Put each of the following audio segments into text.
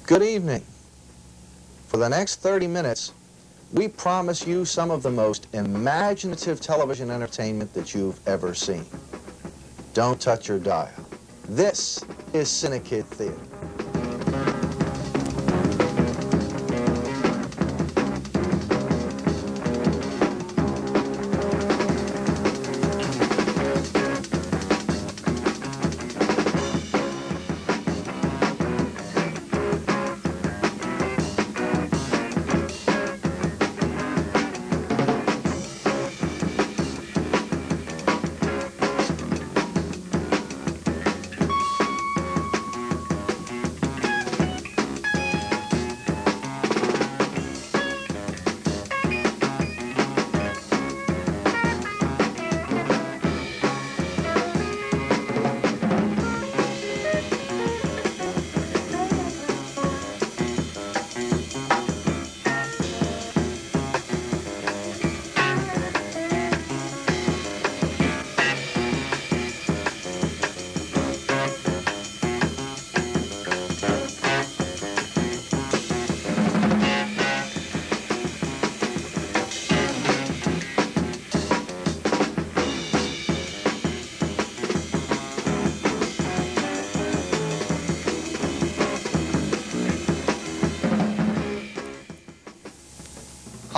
Good evening. For the next 30 minutes, we promise you some of the most imaginative television entertainment that you've ever seen. Don't touch your dial. This is CINEKYD Theater.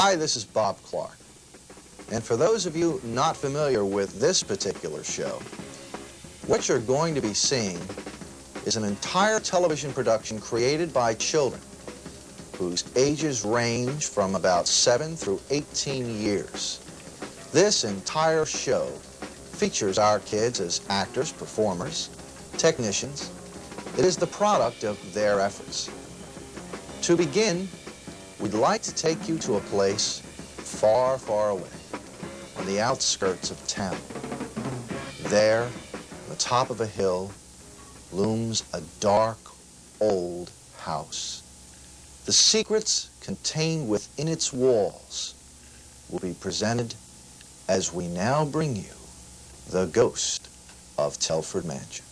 Hi, this is Bob Clark. And for those of you not familiar with this particular show, what you're going to be seeing is an entire television production created by children whose ages range from about 7 through 18 years. This entire show features our kids as actors, performers, technicians. It is the product of their efforts. To begin, we'd like to take you to a place far, far away, on the outskirts of town. There, on the top of a hill, looms a dark, old house. The secrets contained within its walls will be presented as we now bring you The Ghost of Telford Mansion.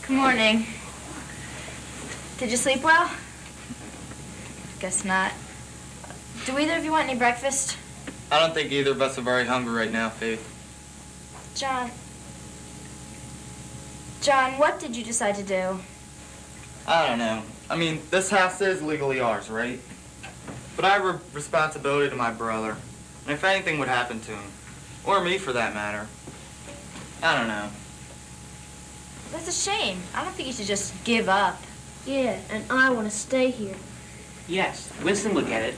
Good morning. Did you sleep well? Guess not. Do either of you want any breakfast? I don't think either of us are very hungry right now, Faith. John, what did you decide to do? I don't know. I mean, this house is legally ours, right? But I have a responsibility to my brother. And if anything would happen to him, or me for that matter, I don't know. That's a shame. I don't think you should just give up. Yeah, and I want to stay here. Yes, Winston will get it.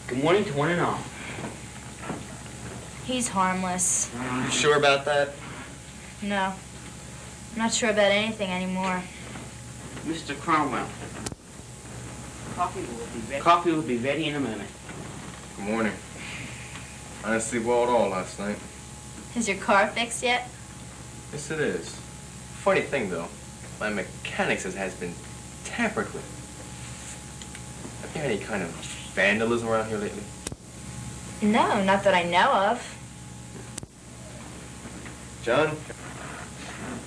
Good morning to one and all. He's harmless. You sure about that? No. I'm not sure about anything anymore. Mr. Cromwell, coffee will be ready in a moment. Good morning. I didn't sleep well at all last night. Is your car fixed yet? Yes, it is. Funny thing, though, my mechanic says it has been tampered with. Have you had any kind of vandalism around here lately? No, not that I know of. John,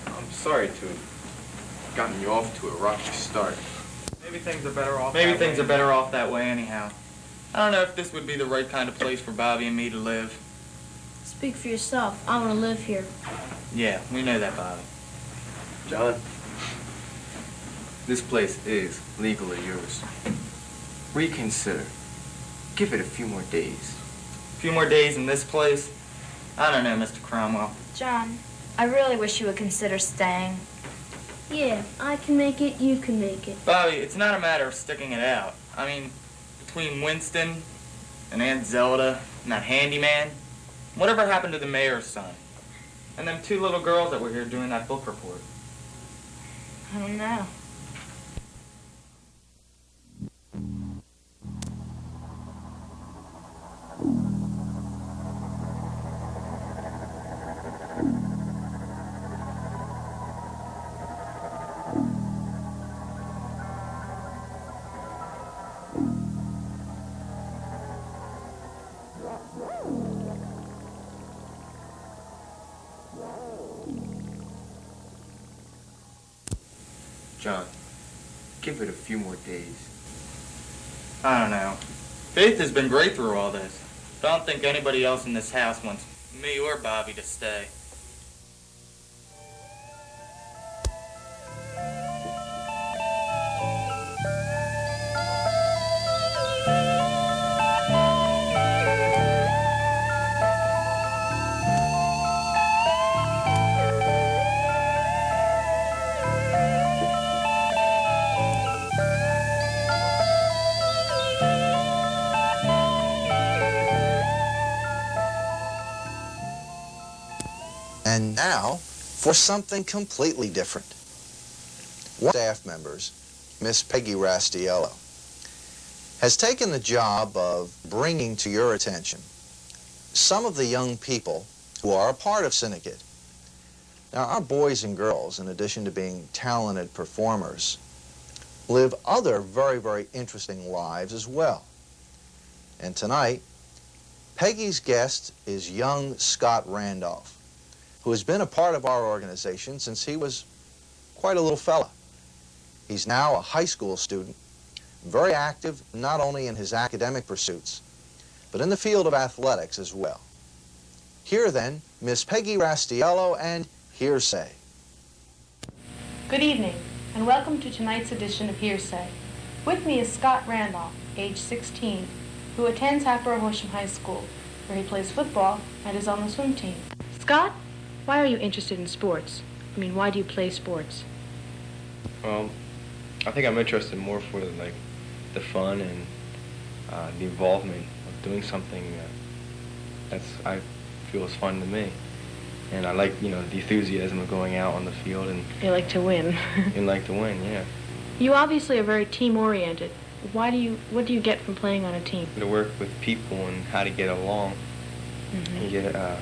I'm sorry to have gotten you off to a rocky start. Maybe things are better off that way anyhow. I don't know if this would be the right kind of place for Bobby and me to live. Speak for yourself. I want to live here. Yeah, we know that, Bobby. John, this place is legally yours. Reconsider. Give it a few more days. A few more days in this place? I don't know, Mr. Cromwell. John, I really wish you would consider staying. Yeah, I can make it, you can make it. Bobby, it's not a matter of sticking it out. I mean, between Winston and Aunt Zelda and that handyman, whatever happened to the mayor's son? And them two little girls that were here doing that book report? I don't know. John, give it a few more days. I don't know. Faith has been great through all this. But I don't think anybody else in this house wants me or Bobby to stay. And now for something completely different. One of the staff members, Miss Peggy Rastiello, has taken the job of bringing to your attention some of the young people who are a part of CINEKYD. Now, our boys and girls, in addition to being talented performers, live other very, very interesting lives as well. And tonight, Peggy's guest is young Scott Randolph, who has been a part of our organization since he was quite a little fella. He's now a high school student, very active not only in his academic pursuits, but in the field of athletics as well. Here then, Miss Peggy Rastiello and Hearsay. Good evening, and welcome to tonight's edition of Hearsay. With me is Scott Randolph, age 16, who attends Hatboro Horsham High School, where he plays football and is on the swim team. Scott, why are you interested in sports? I mean, why do you play sports? Well, I think I'm interested more for like the fun and the involvement of doing something I feel is fun to me, and I like the enthusiasm of going out on the field and You like to win. and like to win. Yeah, You obviously are very team-oriented. What do you get from playing on a team? to work with people and how to get along. Mm-hmm. You get to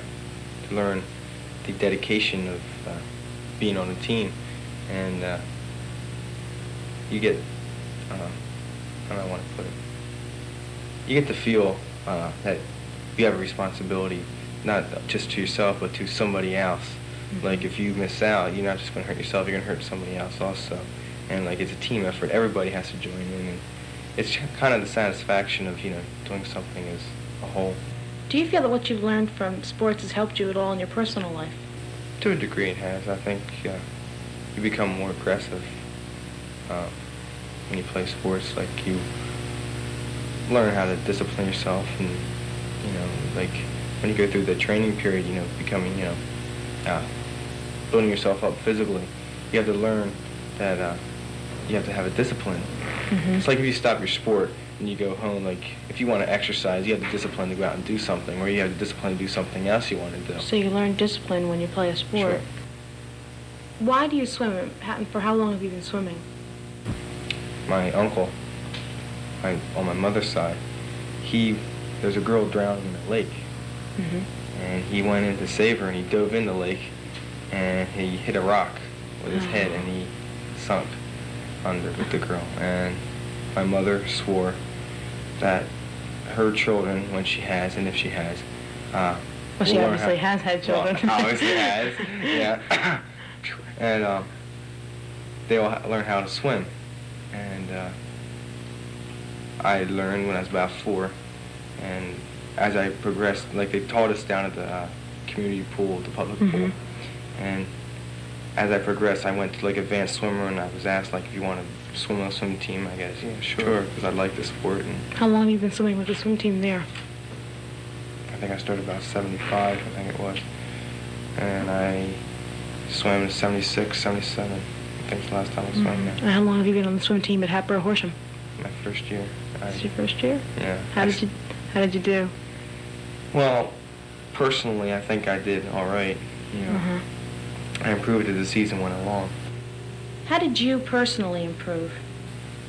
learn the dedication of being on a team, and you get, how do I want to put it? You get to feel that you have a responsibility, not just to yourself, but to somebody else. Mm-hmm. Like if you miss out, you're not just going to hurt yourself, you're going to hurt somebody else also. And like it's a team effort, everybody has to join in, and it's kind of the satisfaction of, doing something as a whole. Do you feel that what you've learned from sports has helped you at all in your personal life? To a degree it has. I think you become more aggressive when you play sports. Like you learn how to discipline yourself, and like when you go through the training period, becoming building yourself up physically, you have to learn that you have to have a discipline. Mm-hmm. It's like if you stop your sport and you go home, like if you want to exercise, you have the discipline to go out and do something, or you have the discipline to do something else you want to do. So you learn discipline when you play a sport. Sure. Why do you swim? For how long have you been swimming? My uncle, on my mother's side, there's a girl drowned in the lake, Mm-hmm. and he went in to save her, and he dove in the lake, and he hit a rock with his head, and he sunk under with the girl. And my mother swore that her children, when she has, and if she has, Well, she obviously has had children. Well, obviously has, yeah. And they will learn how to swim. And I learned when I was about 4, and as I progressed, like they taught us down at the community pool, the public pool, and as I progressed, I went to like advanced swimmer, and I was asked like if you want to swim on a swim team. I guess yeah, sure, because I like the sport. And How long have you been swimming with the swim team there? I think I started about 75, I think it was, and I swam in 76, 77. I think it's the last time I swam there. And how long have you been on the swim team at Hatboro Horsham? My first year. This your first year? Yeah. How did you do? Well, personally, I think I did all right. I improved as the season went along. How did you personally improve?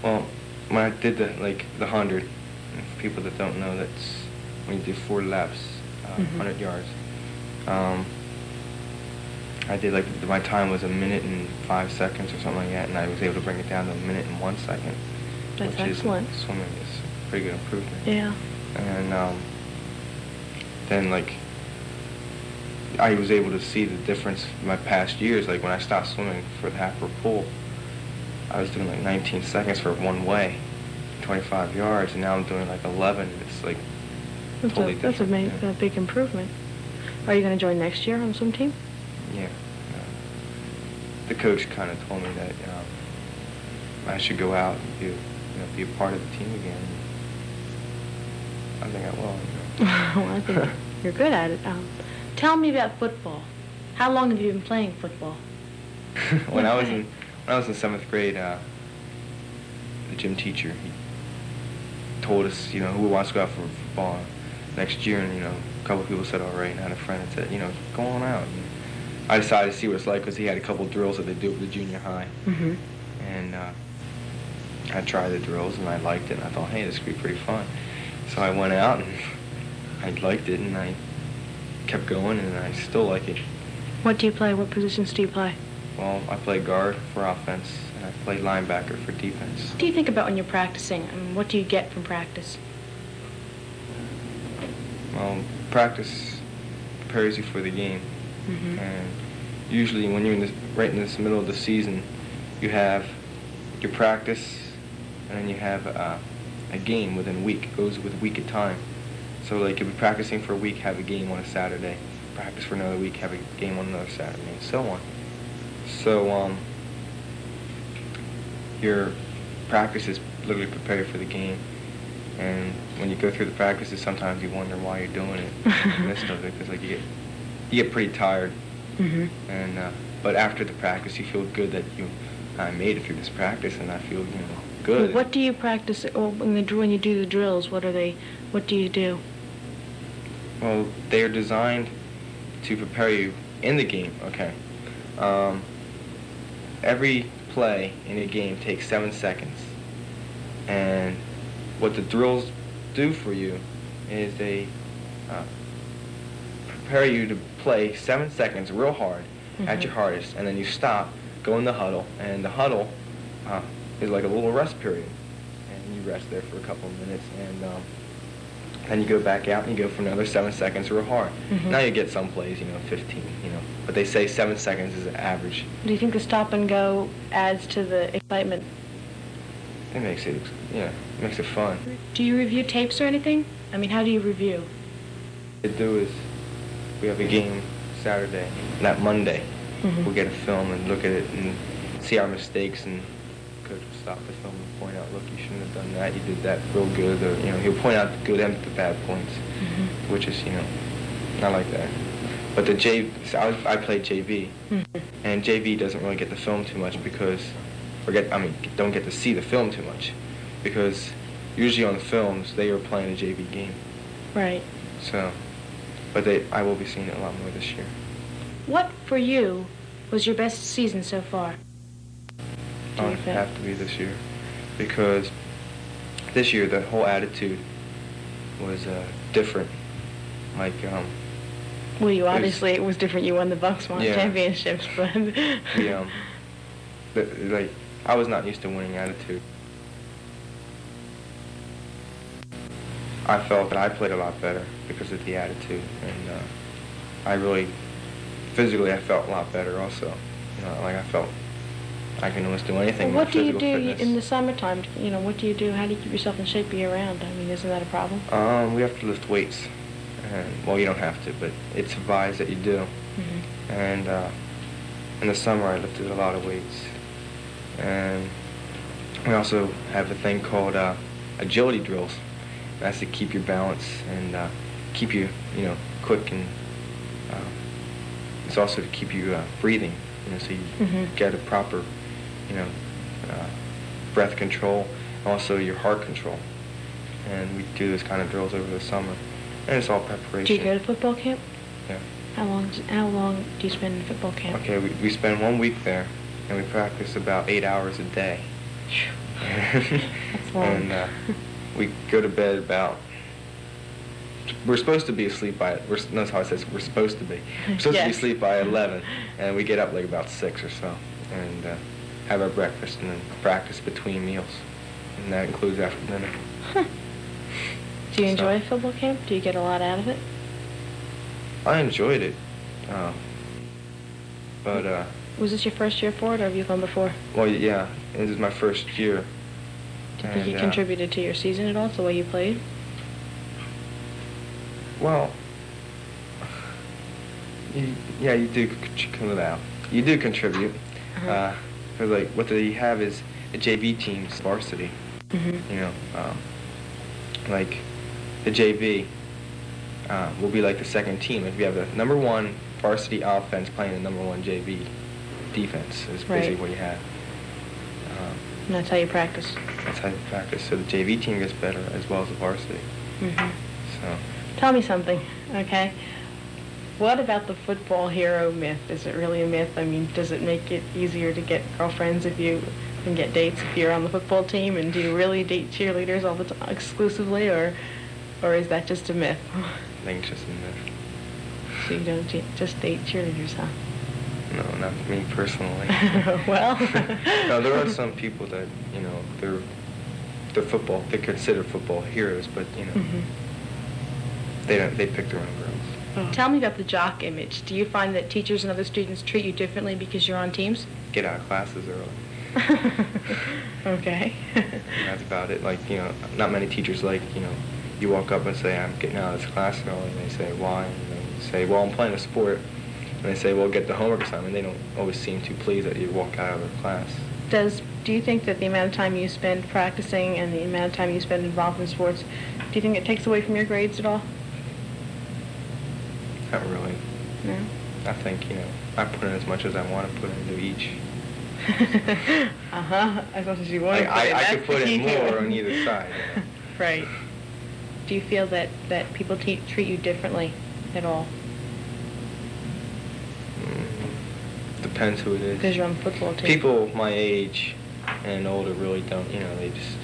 Well, when I did the 100, for people that don't know, that's when you do 4 laps, 100 yards. I did my time was 1 minute and 5 seconds or something like that, and I was able to bring it down to 1 minute and 1 second. That's which excellent. Swimming is a pretty good improvement. Yeah. And then I was able to see the difference in my past years. Like when I stopped swimming for the half or pool, I was doing 19 seconds for one way, 25 yards, and now I'm doing 11. It's totally different. That's a big improvement. Are you going to join next year on the swim team? Yeah. The coach kind of told me that I should go out and be a part of the team again. I think I will. Well, I think you're good at it. Tell me about football. How long have you been playing football? When I was in 7th grade, the gym teacher, he told us, who wants to go out for football next year, and a couple of people said all right, and I had a friend that said, go on out. And I decided to see what it's like because he had a couple of drills that they do at the junior high, and I tried the drills and I liked it, and I thought, hey, this could be pretty fun. So I went out and I liked it, and I kept going, and I still like it. What do you play? What positions do you play? Well, I play guard for offense, and I play linebacker for defense. What do you think about when you're practicing? What do you get from practice? Well, practice prepares you for the game. And usually when you're right in this middle of the season, you have your practice, and then you have a game within a week. It goes with a week at time. So you'll be practicing for a week, have a game on a Saturday. Practice for another week, have a game on another Saturday, and so on. So your practice is literally prepared for the game. And when you go through the practices, sometimes you wonder why you're doing it in the midst of it, because you get pretty tired. And but after the practice, you feel good that I made it through this practice, and I feel good. Well, what do you practice? Or when you do the drills, what do you do? Well, they are designed to prepare you in the game. Okay. Every play in a game takes 7 seconds, and what the drills do for you is they prepare you to play 7 seconds real hard at your hardest, and then you stop, go in the huddle, and the huddle is like a little rest period, and you rest there for a couple of minutes, and then you go back out and you go for another 7 seconds real hard. Now you get some plays, 15, but they say 7 seconds is an average. Do you think the stop and go adds to the excitement? It makes it fun. Do you review tapes or anything? How do you review? What we do is we have a game Saturday, not Monday. We'll get a film and look at it and see our mistakes, and coach will stop the film and point out, look, you shouldn't have done that, you did that real good, or he'll point out the good and the bad points, which is not like that. But I played JV, and JV doesn't really get the film too much because don't get to see the film too much, because usually on the films they are playing a JV game. Right. So, but I will be seeing it a lot more this year. What for you was your best season so far? It would have to be this year, because this year the whole attitude was different. Well, it was different. You won the Bucksmont championships, but I was not used to winning attitude. I felt that I played a lot better because of the attitude, and physically I felt a lot better also. I felt I can almost do anything. Well, what do you do fitness. in the summertime? What do you do? How do you keep yourself in shape year round? Isn't that a problem? We have to lift weights. Well, you don't have to, but it's advised that you do. And in the summer, I lifted a lot of weights. And we also have a thing called agility drills. That's to keep your balance and keep you, quick, and it's also to keep you breathing, so you get a proper, breath control, also your heart control. And we do this kind of drills over the summer, and it's all preparation. Do you go to football camp? Yeah. How long do you spend in football camp? Okay, we spend 1 week there, and we practice about 8 hours a day. That's long. And we go to bed about. We're supposed to be asleep by. Notice how it says we're supposed to be. We're supposed to be asleep by 11, and we get up like about 6 or so, and have our breakfast, and then practice between meals, and that includes after dinner. Huh. Do you enjoy football camp? Do you get a lot out of it? I enjoyed it, but. Was this your first year for it, or have you gone before? Well, yeah, this is my first year. Do you think it contributed to your season at all, the way you played? Well, you do You do contribute. Because like what they have is a JV team's varsity. Mm-hmm. You know, like the JV will be like the second team. If you have the number 1 varsity offense playing the number 1 JV defense, is basically what you have. And that's how you practice. That's how you practice. So the JV team gets better as well as the varsity. Mm-hmm. So. Tell me something, okay? What about the football hero myth? Is it really a myth? I mean, does it make it easier to get girlfriends if you can get dates if you're on the football team? And do you really date cheerleaders all the time exclusively, or is that just a myth? I think it's just a myth. So you don't just date cheerleaders, huh? No, not me personally. Well. No, there are some people that, you know, they're considered football heroes, but, you know, they pick their own girls. Oh. Tell me about the jock image. Do you find that teachers and other students treat you differently because you're on teams? Get out of classes early. Okay. And that's about it. Like, you know, not many teachers like, you know, you walk up and say, I'm getting out of this class early, and they say, why? And they say, well, I'm playing a sport. And they say, well, get the homework assignment. They don't always seem too pleased that you walk out of their class. Do you think that the amount of time you spend practicing and the amount of time you spend involved in sports, do you think it takes away from your grades at all? Not really. No? I think, you know, I put in as much as I want to put into each. As much as you want to put in. I could put in more on either side. You know? Right. Do you feel that people treat you differently at all? Depends who it is. Because you're on the football team. People my age and older really don't, you know, they just,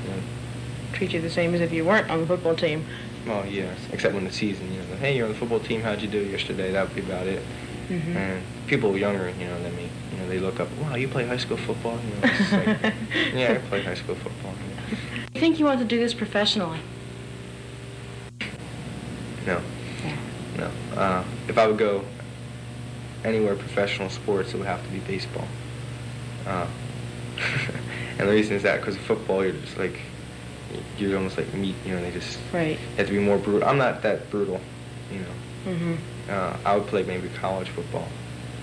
you know. Treat you the same as if you weren't on the football team. Well, yes, except when the season, you know, hey, you're on the football team, how'd you do yesterday? That would be about it. Mm-hmm. And people younger, you know, than me, you know, they look up, wow, you play high school football? You know, it's just like, yeah, I play high school football. Do you think you want to do this professionally? No. No. If I would go anywhere professional sports, it would have to be baseball. And the reason is that because of football, you're just like, you're almost like meat, you know, they just right. have to be more brutal. I'm not that brutal, you know. Mm-hmm. I would play maybe college football.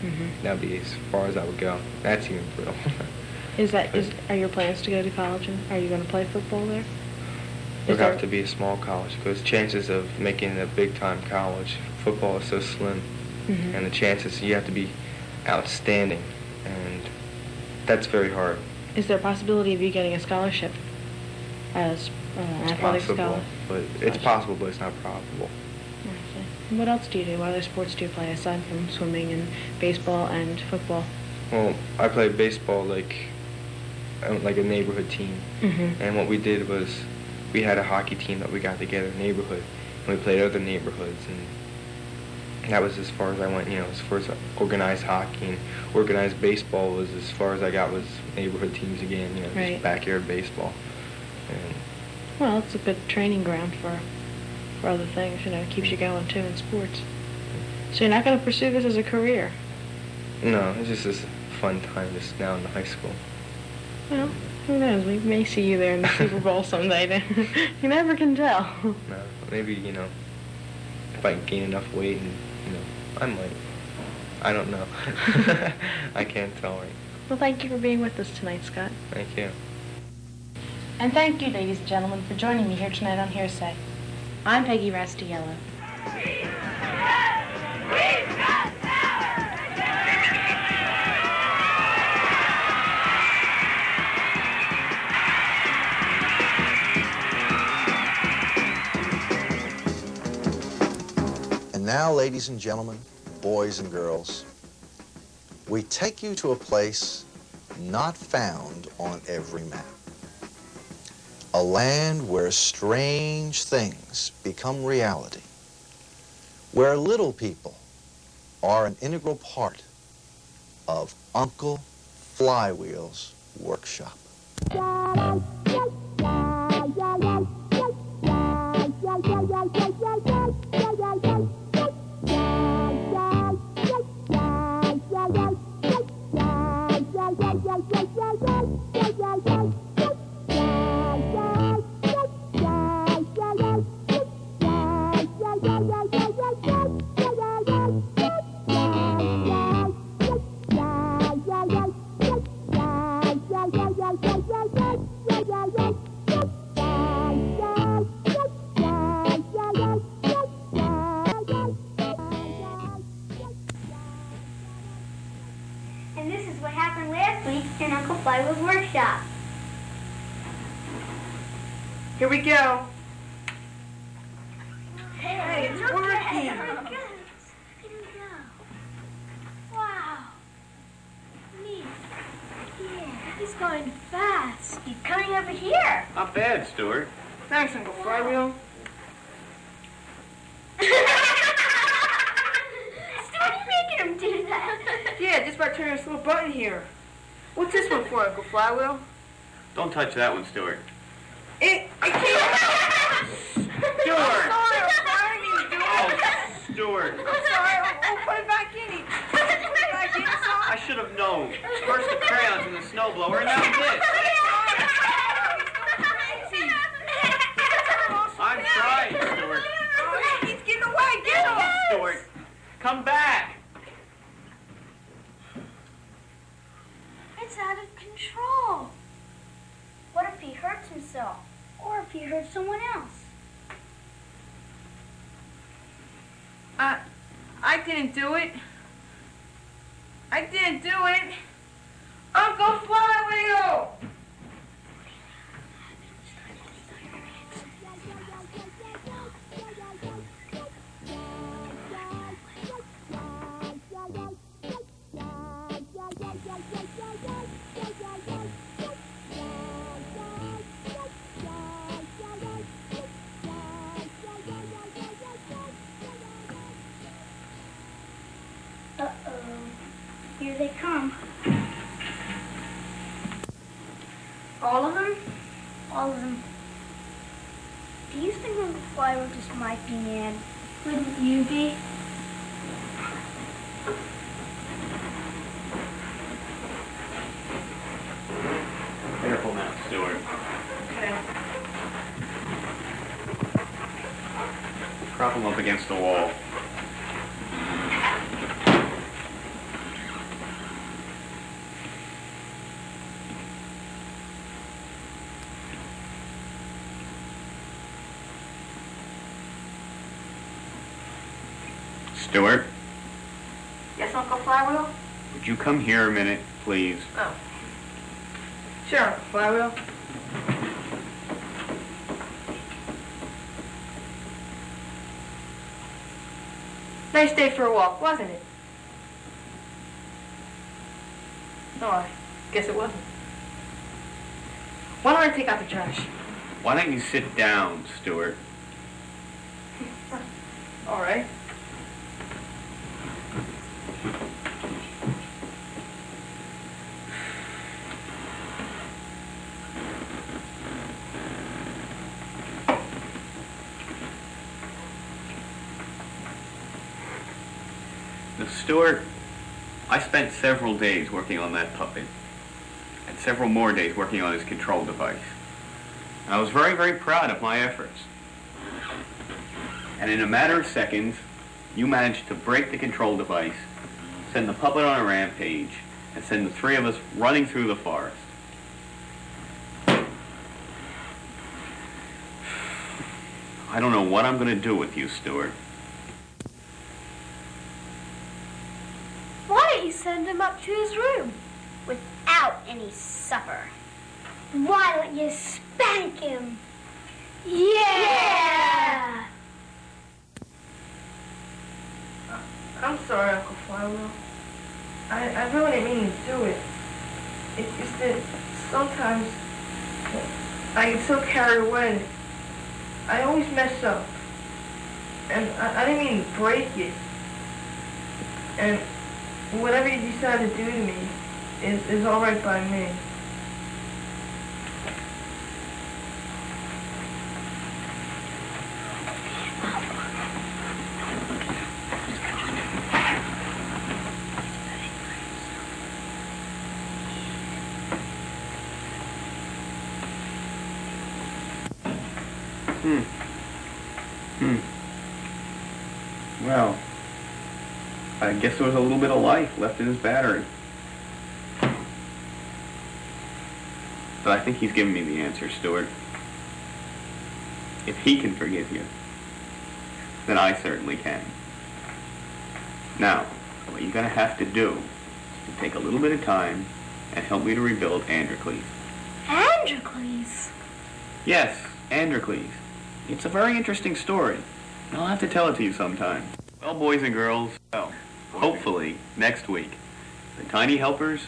Mm-hmm. That would be as far as I would go. That's even brutal. Are your plans to go to college, and are you going to play football there? It would have to be a small college because chances of making a big-time college football is so slim. Mm-hmm. And the chances, you have to be outstanding, and that's very hard. Is there a possibility of you getting a scholarship as an athletic scholar? But it's possible, but it's not probable. I see. And what else do you do? What other sports do you play aside from swimming and baseball and football? Well, I played baseball like a neighborhood team, Mm-hmm. and what we did was we had a hockey team that we got together, neighborhood, and we played other neighborhoods, and that was as far as I went, you know, as far as organized hockey and organized baseball was as far as I got was neighborhood teams again, you know, right. Just backyard baseball. And well, it's a good training ground for other things, you know, it keeps you going too in sports. So you're not going to pursue this as a career? No, it's just this fun time just now in the high school. Well, who knows, we may see you there in the Super Bowl someday, then. You never can tell. No, maybe, you know, if I gain enough weight and, you know, I might. I don't know. I can't tell right. Well, thank you for being with us tonight, Scott. Thank you. And thank you, ladies and gentlemen, for joining me here tonight on Hearsay. I'm Peggy Rastiello. And now, ladies and gentlemen, boys and girls, we take you to a place not found on every map. A land where strange things become reality, where little people are an integral part of Uncle Flywheel's workshop. And this is what happened last week in Uncle Flywheel's workshop. Here we go. Hey, it's working. Here we go. Wow. Neat. Yeah, he's going fast. He's coming over here. Not bad, Stuart. Thanks, Uncle Flywheel. Stuart, you making him do that? Yeah, just by turning this little button here. What's this one for, Uncle Flywheel? Don't touch that one, Stuart. It can't. Stuart! I'm Stuart! sorry. I'll put it back in. Put it back in, son. I should have known. First the crayons and the snowblower, and now this. I'm trying, Stuart. Oh, he's getting away. Get him. Stuart, come back. It's out of control. What if he hurts himself? Or if he hurts someone else? I didn't do it. I didn't do it. Uncle Flywheel! Uh-oh. Here they come. All of them? All of them. Do you think Uncle Flywheel just might be mad? Wouldn't you be? Careful now, Stuart. Okay. Prop him up against the wall. Stuart, Yes, Uncle Flywheel? would you come here a minute, please? Oh. Sure, Uncle Flywheel. Nice day for a walk, wasn't it? No, I guess it wasn't. Why don't I take out the trash? Why don't you sit down, Stuart? All right. Now, Stuart, I spent several days working on that puppet, and several more days working on his control device. And I was very, very proud of my efforts. And in a matter of seconds, you managed to break the control device, send the puppet on a rampage, and send the three of us running through the forest. I don't know what I'm going to do with you, Stuart. Why don't you send him up to his room without any supper? Why don't you spank him? Yeah! I'm sorry, Uncle Flywheel. I really didn't mean to do it. It's just that sometimes I get so carried away. I always mess up. And I didn't mean to break it. And whatever you decide to do to me is all right by me. Well, I guess there was a little bit of life left in his battery. But I think he's given me the answer, Stuart. If he can forgive you, then I certainly can. Now, what you're going to have to do is to take a little bit of time and help me to rebuild Androcles. Androcles? Yes, Androcles. It's a very interesting story. I'll have to tell it to you sometime. Well, boys and girls, well, hopefully next week, the Tiny Helpers,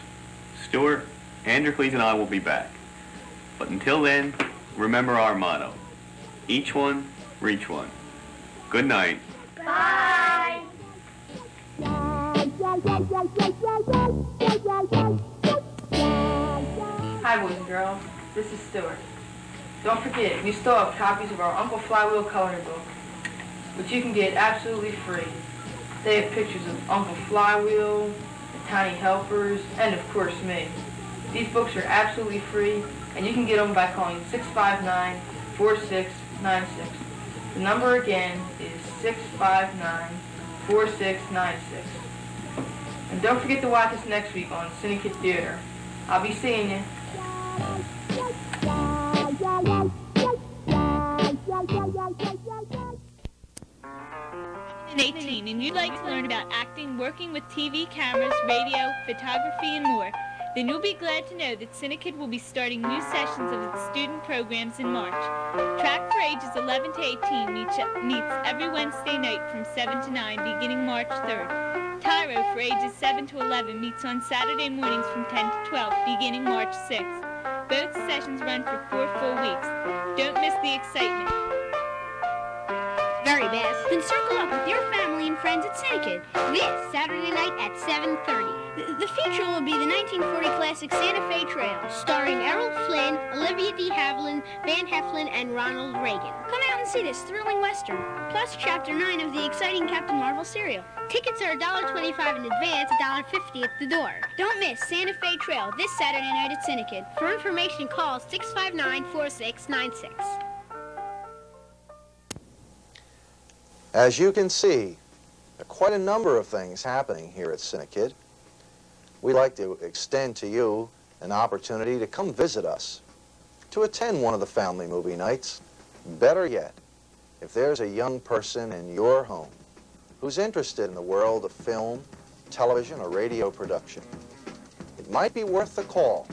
Stuart, Androcles, and I will be back. But until then, remember our motto. Each one, reach one. Good night. Bye. Hi, boys and girls. This is Stuart. Don't forget, we still have copies of our Uncle Flywheel coloring book, which you can get absolutely free. They have pictures of Uncle Flywheel, the Tiny Helpers, and of course me. These books are absolutely free, and you can get them by calling 659-4696. The number again is 659-4696. And don't forget to watch us next week on CINEKYD Theater. I'll be seeing you. 18 and you'd like to learn about acting, working with TV, cameras, radio, photography, and more, then you'll be glad to know that CINEKYD will be starting new sessions of its student programs in March. Track for ages 11 to 18 meets every Wednesday night from 7 to 9, beginning March 3rd. Tyro for ages 7 to 11 meets on Saturday mornings from 10 to 12, beginning March 6th. Both sessions run for 4 full weeks. Don't miss the excitement. Very best. Then circle up with your family and friends at CINEKYD this Saturday night at 7:30. The feature will be the 1940 classic Santa Fe Trail, starring Errol Flynn, Olivia de Havilland, Van Heflin, and Ronald Reagan. Come out and see this thrilling Western, plus Chapter 9 of the exciting Captain Marvel serial. Tickets are $1.25 in advance, $1.50 at the door. Don't miss Santa Fe Trail this Saturday night at CINEKYD. For information, call 659-4696. As you can see, there are quite a number of things happening here at CINEKYD. We'd like to extend to you an opportunity to come visit us, to attend one of the family movie nights. Better yet, if there's a young person in your home who's interested in the world of film, television, or radio production, it might be worth the call.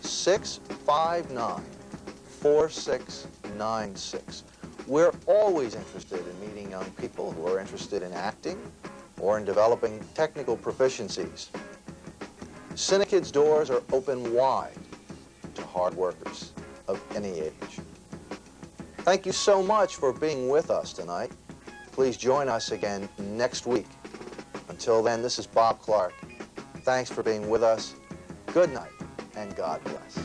659-4696. We're always interested in meeting young people who are interested in acting or in developing technical proficiencies. CINEKYD's doors are open wide to hard workers of any age. Thank you so much for being with us tonight. Please join us again next week. Until then, this is Bob Clark. Thanks for being with us. Good night, and God bless.